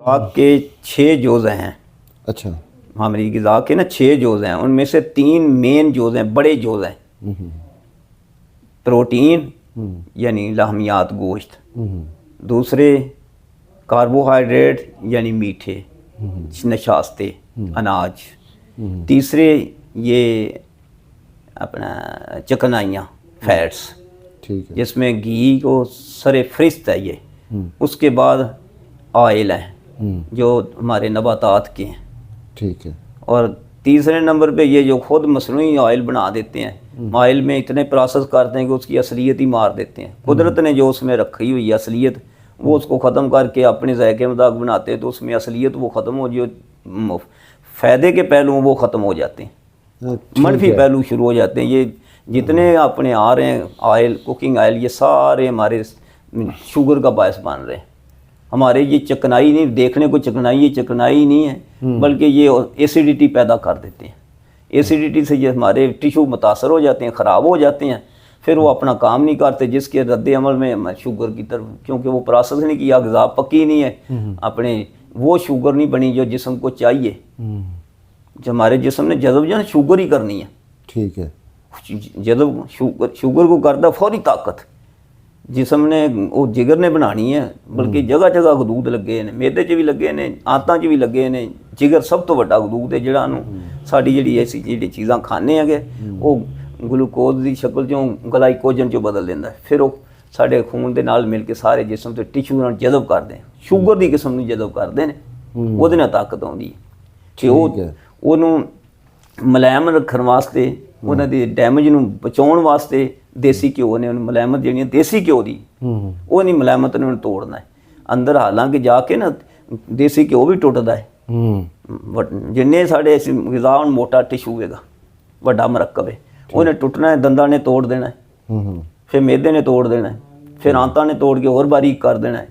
ग़िज़ा के 6 जोज़ हैं। अच्छा। हमारी ग़िज़ा के ना 6 जोज़ हैं, उनमें से 3 मेन जोज़ हैं, बड़े जोज़ हैं। प्रोटीन यानी लाहमियात गोश्त, दूसरे कार्बोहाइड्रेट यानी मीठे नशास्ते अनाज, तीसरे ये अपना चिकनाइयाँ फैट्स, ठीक है। जिसमें घी को सरे फरिस्त है ये। उसके बाद ऑयल है जो हमारे नबातात के हैं, ठीक है। और तीसरे नंबर पे ये जो खुद मसनूई ऑयल बना देते हैं, ऑयल में इतने प्रोसेस करते हैं कि उसकी असलियत ही मार देते हैं। कुदरत ने जो उसमें रखी हुई है असलियत, वो उसको ख़त्म करके अपने ज़ायके मुताबिक बनाते हैं, तो उसमें असलियत वो ख़त्म हो, जो फ़ायदे के पहलू वो ख़त्म हो जाते हैं, मनफी पहलू शुरू हो जाते हैं। ये जितने अपने आ रहे हैं ऑयल, कुकिंग ऑयल, ये सारे हमारे शुगर का बायस बन रहे हैं। हमारे ये चिकनाई नहीं, देखने को चिकनाई, ये चिकनाई नहीं है, बल्कि ये एसिडिटी पैदा कर देते हैं। एसिडिटी से ये हमारे टिश्यू मुतासर हो जाते हैं, ख़राब हो जाते हैं, फिर वो अपना काम नहीं करते, जिसके रद्द अमल में शुगर की तरफ, क्योंकि वो प्रोसेस नहीं किया, ग़िज़ा पक्की नहीं है, अपने वो शुगर नहीं बनी जो जिस्म को चाहिए। जो हमारे जिस्म ने जज़ब जो है शुगर ही करनी है, ठीक है। जज़ब शुगर को करता फौरी ताकत, जिस्म ने वो जिगर ने बनानी है, बल्कि जगह जगह गदूद लगे ने, मेदे 'च भी लगे ने, आंतां 'च भी लगे ने। जिगर सब तो वड्डा गदूद है जिहड़ा नूं साडी जिहड़ी ऐसी जिहड़ी चीज़ां खाने हैगे वो ग्लूकोज की शक्ल चों ग्लाइकोजन चों बदल देंदा है, फिर वो साडे खून दे नाल मिल के सारे जिस्म ते टिश्यू नाल जज़ब करदे हैं, शुगर की किस्म नूं जज़ब करदे ने, ਉਹਦੇ ਨਾਲ ਤਾਕਤ ਆਉਂਦੀ ਹੈ। ਤੇ ਉਹਨੂੰ ਮੁਲਾਇਮ ਰੱਖਣ ਵਾਸਤੇ, ਉਹਨਾਂ ਦੀ ਡੈਮੇਜ ਨੂੰ ਬਚਾਉਣ ਵਾਸਤੇ ਦੇਸੀ ਘਿਓ ਨੇ ਉਹਨੂੰ ਮੁਲਾਇਮਤ ਜਿਹੜੀ ਦੇਸੀ ਘਿਓ ਦੀ, ਉਹ ਨਹੀਂ ਮੁਲਾਇਮਤ ਨੂੰ ਤੋੜਨਾ ਹੈ ਅੰਦਰ। ਹਾਲਾਂਕਿ ਜਾ ਕੇ ਨਾ ਦੇਸੀ ਘਿਓ ਵੀ ਟੁੱਟਦਾ ਹੈ, ਜਿੰਨੇ ਸਾਡੇ ग़िज़ा ਹੁਣ ਮੋਟਾ ਟਿਸ਼ੂ ਹੈਗਾ, ਵੱਡਾ ਮਰਕਬ ਹੈ, ਉਹਨੇ ਟੁੱਟਣਾ ਹੈ, ਦੰਦਾਂ ਨੇ ਤੋੜ ਦੇਣਾ ਹੈ, ਫਿਰ ਮੇਦੇ ਨੇ ਤੋੜ ਦੇਣਾ ਹੈ, ਫਿਰ ਆਂਤਾਂ ਨੇ ਤੋੜ ਕੇ ਹੋਰ ਬਾਰੀਕ ਕਰ ਦੇਣਾ ਹੈ,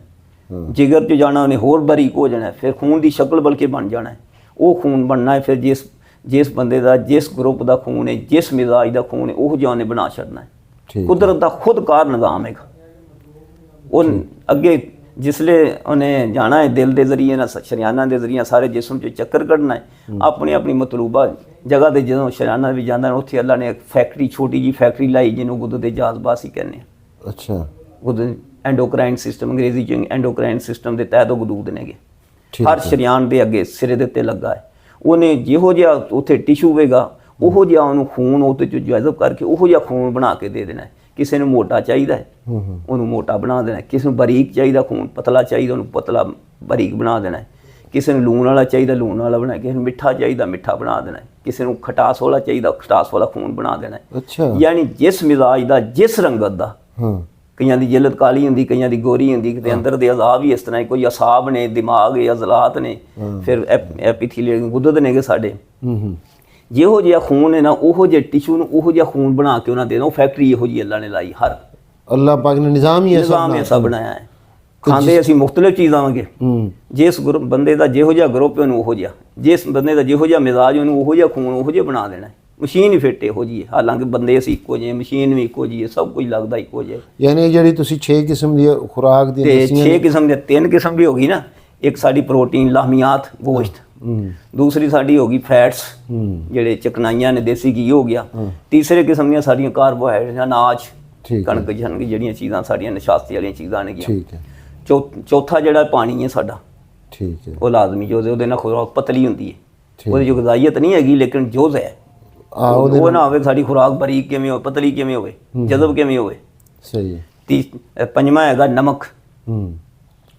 जिगर 'ਚ जाना उन्हें होर बारीक हो जाना है, फिर खून की शक्ल बल्कि बन जाना है। वो खून बनना है फिर जिस बंदे का, जिस ग्रुप का खून है, जिस मिजाज का खून है, वो उन्हें बना छड़ना है। कुदरत का खुद कार निज़ाम है। वो अगे जिसले उन्हें जाना है दिल के जरिए ना शरियाना के जरिए सारे जिस्म 'ਚ चक्कर कढ़ना है, अपनी अपनी मतलूबा जगह से जो शरियाना भी जाता है, उत्थे अल्लाह ने एक फैक्ट्री, छोटी जी फैक्ट्री लाई जिन्होंने गुद के जाजबास ही कहने। अच्छा। गुद एंडोक्राइन सिस्टम, अंग्रेजी च एंडोक्राइन सिस्टम के तहत गदूद नेगे, हर शरियान के अगे सिरे के उत्ते लगा है। उन्हें जिहो जिहा उत्थे टिशू होगा, उहो जिहा उन्होंने खून उहदे चों जज़ब करके उहो जिहा खून बना के दे देना है। किसी ने मोटा चाहिए उन्होंने मोटा बना देना है, किसी ने बारीक चाहिए खून, पतला चाहिए उन्होंने पतला बारीक बना देना है, किसी ने लून वाला चाहिए लून वाला बना, किसी ने मिठा चाहिए मिठा बना देना है, किसी ने खटास वाला चाहिए खटास वाला खून बना देना है। अच्छा। यानी जिस मिजाज का, जिस रंगत का, कईयां दी जिलत काली होंदी, कईयां दी गोरी होंदी, किते अंदर दे अज़ा भी इस तरह, कोई असाब ने, दिमाग है, अज़लात ने, फिर एपीथीलियल गुदद ने साडे, जिहो जिहा खून है ना, उहो जिहे टिशू नूं उहो जिहा खून बना के उन्हां देना। फैक्ट्री इहो जी अल्लाह ने लाई, हर अल्लाह पाक ने निज़ाम ही ऐसा बनाया है। खांदे असीं मुख्तलिफ चीज़ां वांगे, जिस ग्रुप बंदे दा जिहो जिहा ग्रुप है उन्होंने उहो जिहा, जिस बंदे दा जिहो जिहा मिजाज उन्होंने उहो जिहा खून उहो जिहा बना देना है। मशीन ही फिट इहो जी है, हालांकि बंदे असीं इक्को जिहे, मशीन भी इक्को जी है, सब कुछ लगदा इक्को जिहा। यानी जिहड़ी तुसीं 6 किस्म दी खुराक दी, 6 किस्म दे 3 किस्म भी होगी ना। एक साडी प्रोटीन लाहमियात गोश्त, दूसरी साडी होगी फैट्स जिहड़े चिकनाइयां ने, देसी घी हो गया, तीसरे किस्म दियां साडियां कार्बोहाइड्रेट अनाज, कणक छनक जिहड़ियां चीज़ां साडियां नशास्ती वालियां चीज़ां ने। ठीक है। चौथा जिहड़ा पानी है साडा, ठीक है, वो लाजमी जोज़ है, ਉਹਦੇ ਨਾਲ खुराक पतली होंदी है, ਉਹਦੀ जो ग़िज़ाइयत नहीं हैगी लेकिन जोज़ है। वो ना होवे साडी खुराक बारीक किवें हो, पतली किवें होवे, जज़ब किवें होवे। सही है। पंजवां हैगा नमक।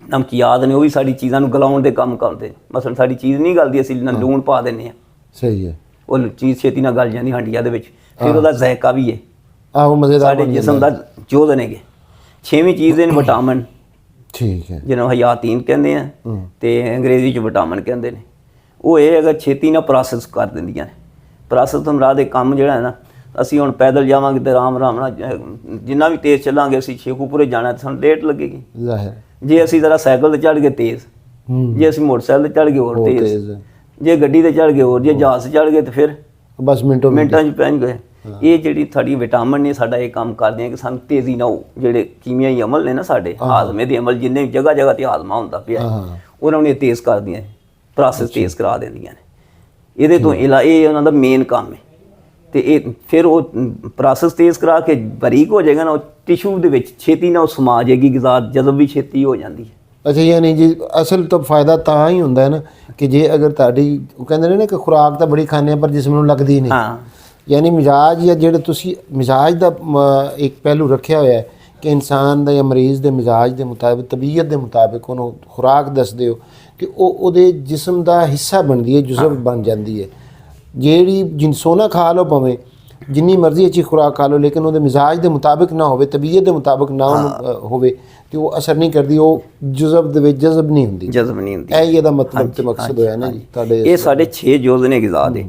नमकियात ने, वो भी साडी चीज़ां नूं गलाउण दे काम करदे। मसलन साडी चीज़ नहीं गलदी, असीं लूण पा दिंदे आ, सही है, वो चीज़ छेती नाल गल जांदी हंडिया दे विच, फिर ਉਹਦਾ ज़ायका भी है। आहो, मज़ेदार साडे जिस्म दा जोज़ नेगे। 6वीं चीज़ है विटामिन, ठीक है, जिन्होंने हयातीन कहते हैं, तो अंग्रेजी च विटामिन कहते हैं। वो ये अगर छेती ना प्रोसैस कर देंदियां ने। प्रोसैस तो मराद एक काम जिहड़ा है ना, असीं हुण पैदल जावांगे तो आराम आराम नाल जिन्ना भी तेज़ चलांगे, असीं शेखूपुरे जाना तो सानूं लेट लगेगी। जे असीं जरा साइकिल ते चढ़ गए तेज़, जे असीं मोटरसाइकिल ते चढ़ गए होर तेज़, जे गड्डी ते चढ़ गए होर, जे जहाज से चढ़ गए तो फिर बस मिनटों च पहुंच गए। ये जिहड़ी साडी विटामिन ने साडा ये काम करदे हैं कि सानूं तेज़ी ना हो, जिहड़े कीमियाई अमल ने ना साडे हाजमे दे अमल, जिन्ने जगह जगह ते हाजमा हुंदा पिया, ਉਹਨਾਂ ਨੂੰ ਇਹ ਤੇਜ਼ ਕਰਦੀਆਂ ਨੇ, ਪ੍ਰੋਸੈਸ ਤੇਜ਼ ਕਰਾ ਦਿੰਦੀਆਂ ਨੇ। ਇਹਦੇ ਤੋਂ ਇਹ ਉਹਨਾਂ ਦਾ ਮੇਨ ਕੰਮ ਹੈ। ਤੇ ਇਹ ਫਿਰ ਉਹ ਪ੍ਰੋਸੈਸ ਤੇਜ਼ ਕਰਾ ਕੇ ਬਰੀਕ ਹੋ ਜਾਏਗਾ ਨਾ, ਉਹ ਟਿਸ਼ੂ ਦੇ ਵਿੱਚ ਛੇਤੀ ਨਾਲ ਉਹ ਸਮਾ ਜਾਏਗੀ ਗਿਜ਼ਾ, ਜਜ਼ਬ ਵੀ ਛੇਤੀ ਹੋ ਜਾਂਦੀ ਹੈ। ਅੱਛਾ, ਯਾਨੀ ਜੀ ਅਸਲ ਤਾਂ ਫਾਇਦਾ ਤਾਂ ਹੀ ਹੁੰਦਾ ਹੈ ਨਾ ਕਿ ਜੇ ਅਗਰ ਤੁਹਾਡੀ, ਉਹ ਕਹਿੰਦੇ ਨੇ ਨਾ ਕਿ ਖੁਰਾਕ ਤਾਂ ਬੜੀ ਖਾਂਦੇ ਪਰ ਜਿਸਮ ਨੂੰ ਲੱਗਦੀ ਨਹੀਂ। ਹਾਂ, ਯਾਨੀ ਮਿਜ਼ਾਜ ਜਾਂ ਜਿਹੜੇ ਤੁਸੀਂ ਮਿਜ਼ਾਜ ਦਾ ਇੱਕ ਪਹਿਲੂ ਰੱਖਿਆ ਹੋਇਆ ਹੈ ਕਿ ਇਨਸਾਨ ਦਾ ਜਾਂ ਮਰੀਜ਼ ਦੇ ਮਿਜ਼ਾਜ ਦੇ ਮੁਤਾਬਿਕ, ਤਬੀਅਤ ਦੇ ਮੁਤਾਬਿਕ ਉਹਨੂੰ ਖੁਰਾਕ ਦੱਸਦੇ ਹੋ ਕਿ ਉਹ ਉਹਦੇ ਜਿਸਮ ਦਾ ਹਿੱਸਾ ਬਣਦੀ ਹੈ, ਜੁਜ਼ਵ ਬਣ ਜਾਂਦੀ ਹੈ। ਜਿਹੜੀ ਸੋਨਾ ਖਾ ਲਓ ਭਾਵੇਂ ਜਿੰਨੀ ਮਰਜ਼ੀ ਅੱਛੀ ਖੁਰਾਕ ਖਾ ਲਓ, ਲੇਕਿਨ ਉਹਦੇ ਮਿਜ਼ਾਜ ਦੇ ਮੁਤਾਬਿਕ ਨਾ ਹੋਵੇ, ਤਬੀਅਤ ਦੇ ਮੁਤਾਬਿਕ ਨਾ ਉਹਨੂੰ ਹੋਵੇ ਤੇ ਉਹ ਅਸਰ ਨਹੀਂ ਕਰਦੀ, ਉਹ ਜੁਜ਼ਵ ਦੇ ਵਿੱਚ ਜਜ਼ਬ ਨਹੀਂ ਹੁੰਦੀ। ਜਜ਼ਬ ਨਹੀਂ ਹੁੰਦੀ। ਇਹ ਇਹਦਾ ਮਤਲਬ ਤੇ ਮਕਸਦ ਹੋਇਆ ਨਾ ਜੀ ਤੁਹਾਡੇ। ਇਹ ਸਾਡੇ 6 ਜੁਜ਼ ਨੇ ਗਿਜ਼ਾ ਦੇ।